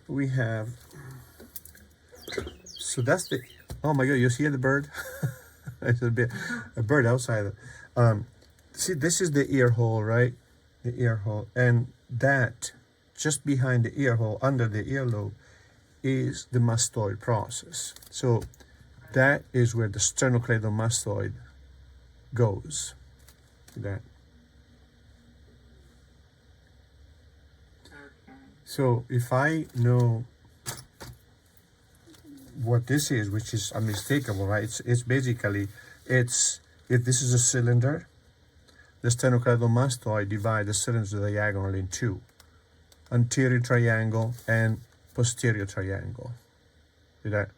we have, so that's the, oh my god, you see the bird? It's a bird outside. See, this is the ear hole, right? The ear hole, and that just behind the ear hole, under the earlobe, is the mastoid process. So that is where the sternocleidomastoid goes. That. So if I know what this is, which is unmistakable, right? It's basically, if this is a cylinder, the sternocleidomastoid divides the cylinder diagonally in two: anterior triangle and posterior triangle. See that?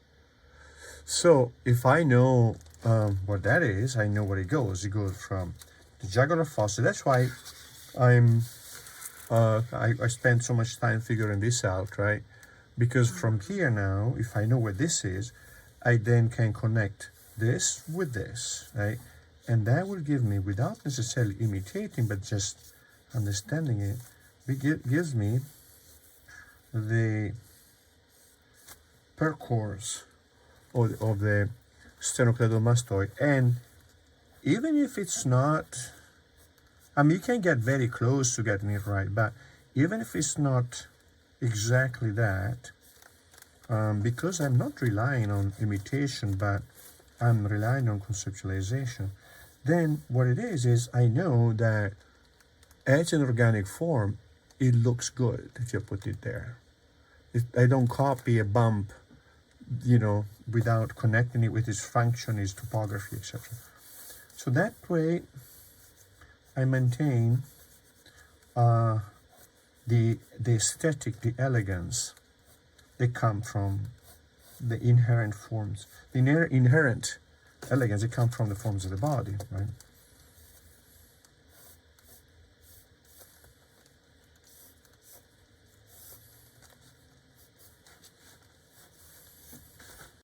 So if I know what that is, I know where it goes. It goes from the jugular fossa. That's why I spend so much time figuring this out, right? Because from here now, if I know where this is, I then can connect this with this, right? And that will give me, without necessarily imitating, but just understanding it, gives me the percourse of the sternocleidomastoid. And even if it's not, I mean, you can get very close to getting it right, but even if it's not exactly that, because I'm not relying on imitation, but I'm relying on conceptualization, then what it is I know that as an organic form, it looks good if you put it there. I don't copy a bump, you know, without connecting it with its function, its topography, etc. So that way, I maintain the aesthetic, the elegance that come from the inherent forms, the inherent elegance that come from the forms of the body, right?